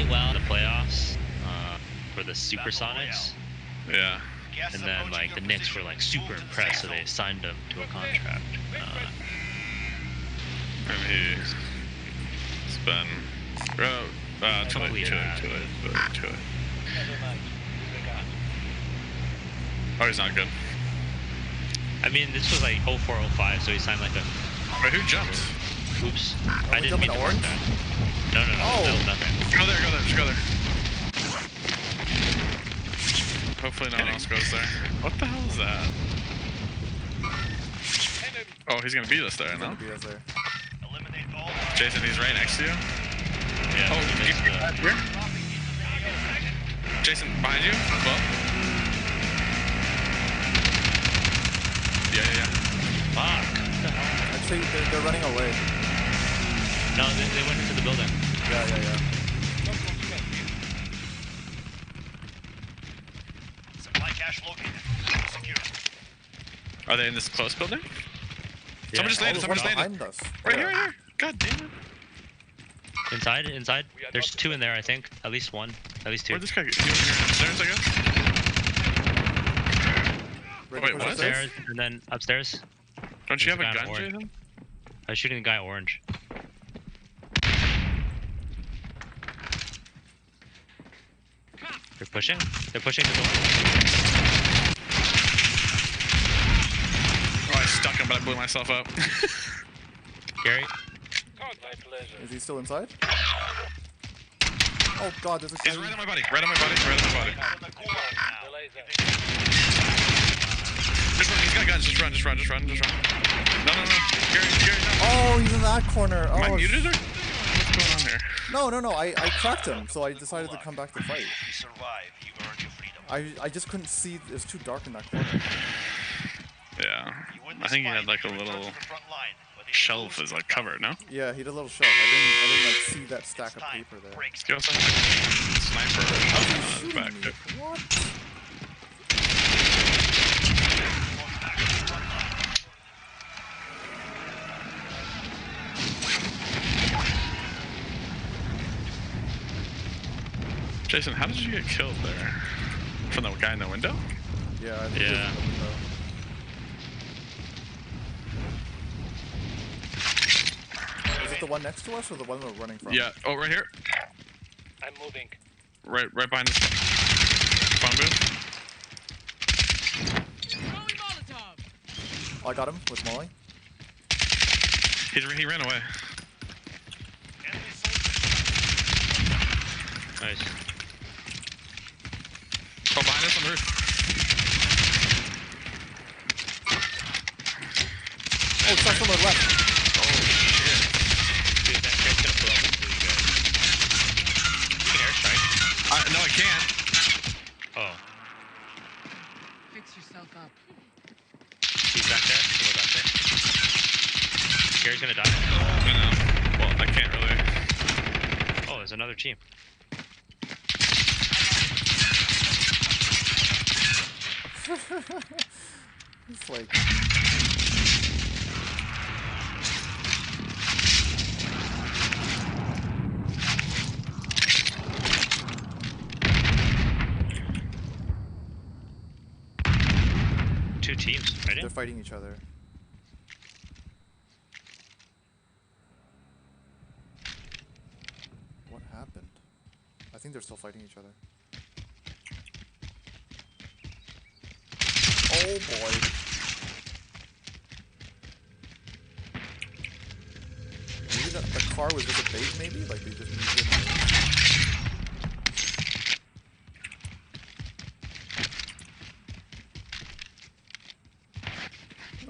really well in the playoffs for the Supersonics. Yeah. And then like the Knicks were like super impressed, so they signed him to a contract. And he's been too late. Oh, he's not good. I mean, this was like 04, 05, so he signed like a. Wait, who jumped? Oops. I didn't mean to mark that. No, that was nothing. Go there, just go there. Hopefully no one else goes there. What the hell is that? Oh, he's gonna beat us there, no? Jason, he's right next to you. Yeah. Oh, here? Jason, behind you? Well. Yeah. Fuck. What the hell? Actually, they're running away. No, they went into the building. Yeah. Supply cache located. Secure. Are they in this close building? Yeah. Someone just landed. Behind us. Right here. God damn it. Inside. There's two in there, I think. At least one. At least two. Where'd this guy get? He was here upstairs, I guess? Oh, wait, what? Upstairs, and then upstairs. Don't you have a There's gun, orange. Jason? I was shooting the guy orange. They're pushing the door. Oh, I stuck him, but I blew myself up. Gary? Is he still inside? Oh god, there's a guy. He's right on my body. Just run, he's got guns. Just run. No. Gary, no. Oh, he's in that corner. Oh, Am I muted or? What's going on here? No. I cracked him, so I decided to come back to fight. You survive, you earn your freedom. I just couldn't see. It was too dark in that corner. Yeah. I think he had like a little shelf is like covered, no? Yeah, he did a little shelf. I didn't like see that stack of paper there. He also had like a sniper back there. What? Jason, how did you get killed there? From the guy in the window? Yeah. I think Yeah. it was in the window. Is it the one next to us or the one we're running from? Yeah. Oh, right here. I'm moving. Right behind this phone booth. Oh, I got him with Molly. He ran away. Nice. Oh, behind us on the roof. Oh, it's not someone left. Dude, that crate's gonna blow up into you guys. You can airstrike. No, I can't. Oh. Fix yourself up. He's back there. Someone back there. Gary's gonna die. No. Well, I can't really. Oh, there's another team. It's like. Two teams, right? They're fighting each other. What happened? I think they're still fighting each other. Oh boy. Maybe the car was just a bait, maybe? Like they just needed it.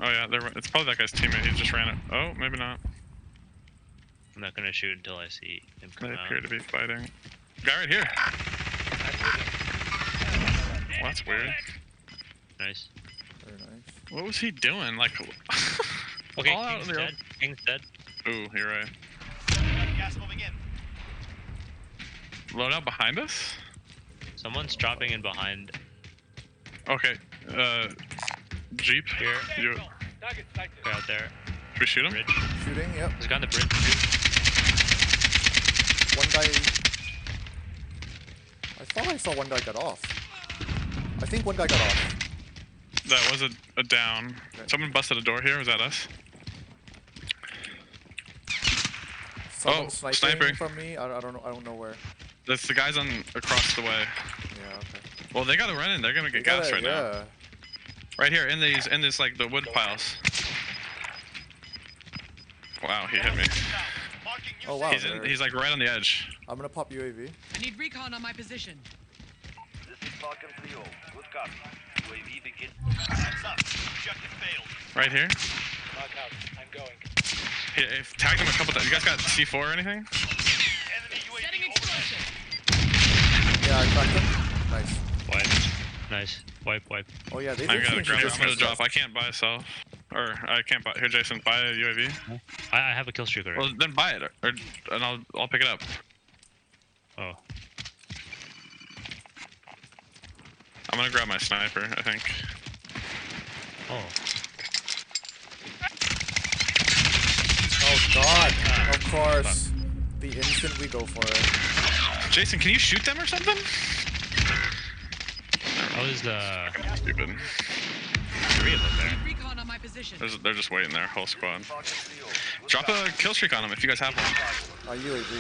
Oh yeah, it's probably that guy's teammate. He just ran it. Oh, maybe not. I'm not gonna shoot until I see him come They out. appear to be fighting. Guy right here. Well, that's weird. Nice. Very nice. What was he doing? Like, Okay, all out King's in the dead. King's dead. Ooh, you're right. Gas moving in. Load out behind us? Someone's dropping in behind. Okay. Jeep. Here. You, They're out there. should we shoot him? Bridge. Shooting, yep. There's a guy on the bridge. One guy. thought I saw one guy got off. I think one guy got off. That was a down. Okay. Someone busted a door here. Was that us? Someone Oh, sniping sniping. from me. I don't know where. That's the guys on across the way. Yeah. Okay. Well, they gotta run in. They're gonna get gas right now. Right here in this like the wood piles. Wow, he hit me. Oh wow. He's like right on the edge. I'm gonna pop UAV. I need recon on my position. This is Falcon 3-0. Good copy. UAV begin. Heads up. Objective failed. Right here. Log out. I'm going. I've tagged him a couple times. You guys got C4 or anything? Enemy Setting UAV overhead. explosive. Yeah, I cracked him. Nice. Wipe. Nice. Wipe. Oh yeah, they I did gotta change grab. this I'm gonna stuff. drop. I can't buy a self. Or I can't buy. Here, Jason, buy a UAV. I have a kill streak already. Well, then buy it, and I'll pick it up. Oh. I'm gonna grab my sniper. I think. Oh. Oh god. Of course. The instant we go for it. Jason, can you shoot them or something? I was Stupid. 3 of them there. Need recon on my position. They're just waiting there, whole squad. Falcon 3-0. Good Drop copy. a kill streak on them if you guys have one. UAV.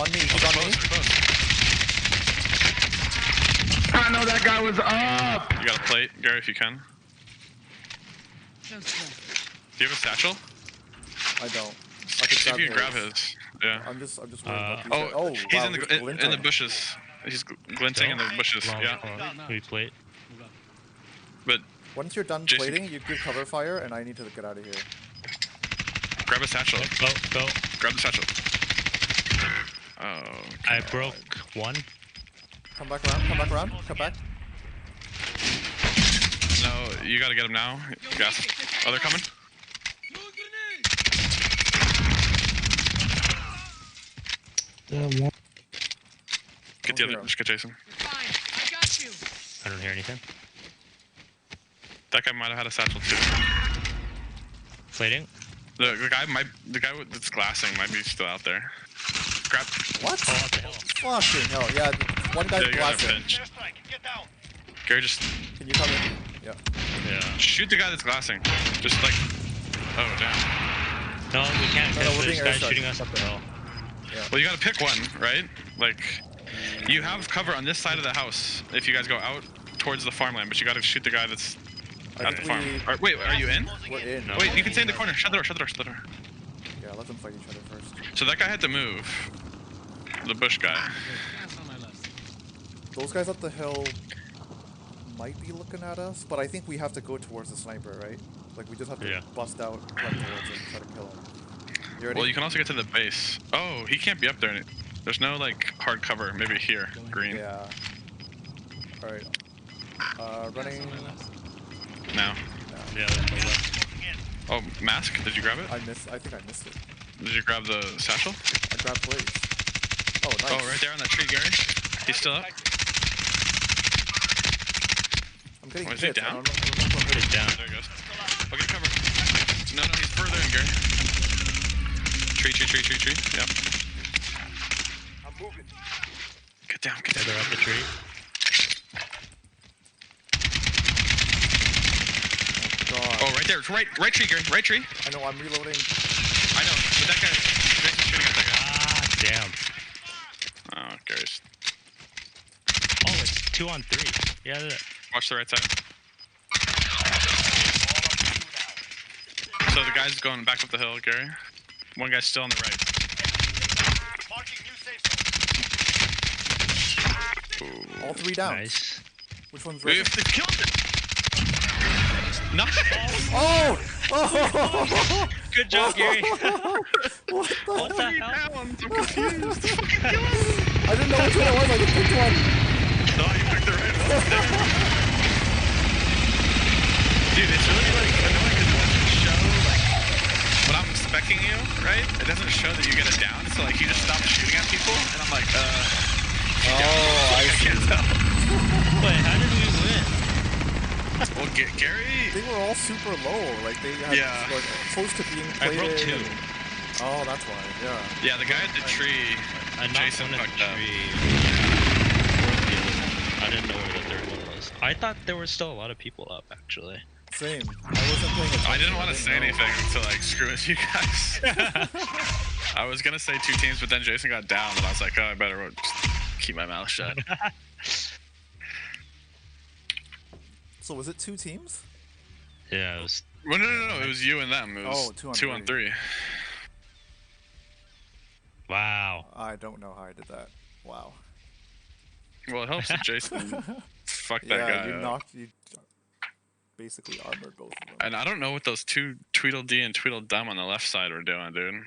On me. He's on me. Close. I know that guy was up. You got a plate, Gary, if you can. No stress. Do you have a satchel? I don't. I could See if you can grab his. his. Yeah. I'm just worried about these Oh, guys. he's wow, in the he's in the glinting. bushes. He's glinting in the bushes. Long, Yeah. We plate. But Once you're done Jason- plating, you give cover fire, and I need to get out of here. grab a satchel. Go. Grab the satchel. Oh. I broke one. Come back around. Come back around. Come back. No, you gotta get him now. Gas. Oh, they're coming. Get the other. Just get Jason. You're fine. I got you. I don't hear anything. That guy might have had a satchel too. Plating. The guy that's glassing might be still out there. Grab. What? Oh, up the hill. Fucking hell. Yeah, one guy's Yeah, you got a blasting. pinch. Airstrike. Get down. Gary, just Can you come in? Yeah. Yeah. shoot the guy that's glassing. Just like. Oh damn. No, we can't No, because we're there's being guys airstruck. shooting us up the hill. Well, you gotta pick one, right? Like, you have cover on this side of the house if you guys go out towards the farmland, but you gotta shoot the guy that's I at the think farm. we- Wait, are you in? Closing We're in. No. Wait, you can stay in the corner. Shut the door. Yeah, let them fight each other first. So that guy had to move. The bush guy. Gas on my left. Those guys up the hill might be looking at us, but I think we have to go towards the sniper, right? Like, we just have to Yeah. bust out, run towards him, try to kill him. You ready? Well, you can also get to the base. Oh, he can't be up there. There's no, like, hard cover. Maybe here. Green. Yeah. Alright. Running. Gas on my left. Now. Yeah, there's no left. closing in. Oh, mask? Did you grab it? I think I missed it. Did you grab the satchel? I grabbed plates. Oh, nice. Oh, right there on that tree, Gary. He's still up. I'm getting Oh, is he hit. I down? don't know if I'm hitting. He's down. There he goes. Okay, cover. No, he's further in, Gary. Tree. Yep. I'm moving. Get down. Yeah, they're up the tree. God. Oh, right there. It's right tree, Gary. Right tree. I know, I'm reloading. I know, but that guy. Jason's shooting at that Ah, damn. guy. Oh, Gary's. Oh, it's 2 on 3. Yeah, Watch the right side. So the guy's going back up the hill, Gary. One guy's still on the right. Marking new safe zone. Ooh. All three down. nice. Which one's We right? have to kill it. Nice. Oh! Oh! Good job, Gary. What the What heck? the hell? I'm confused. I didn't know which one it was, I just picked one. No, you picked the right one. Dude, it's really like annoying because it doesn't show like when I'm specking you, right? It doesn't show that you get it down, so like you just stop shooting at people, and I'm like, Oh, I I see. can't tell. Wait, how did we win? Well, Gary. They were all super low, like they had Yeah. like, close to being I broke plated. 2. and- Oh, that's why. Yeah. Yeah, the guy at the tree. I knocked Jason one at fucked the up. tree. The other one. I didn't know where the third one was. I thought there were still a lot of people up, actually. Same. I wasn't paying attention. I didn't want to say know. anything to like screw with you guys. I was gonna say 2 teams, but then Jason got down, and I was like, oh, I better just keep my mouth shut. So was it 2 teams? Yeah, it was. Well, no, it was you and them. It was Oh, 2 on 3. Wow. I don't know how I did that. Wow. Well, it helps that Jason fucked that Yeah, guy up. you basically armored both of them. And I don't know what those 2 Tweedledee and Tweedledum on the left side were doing, dude.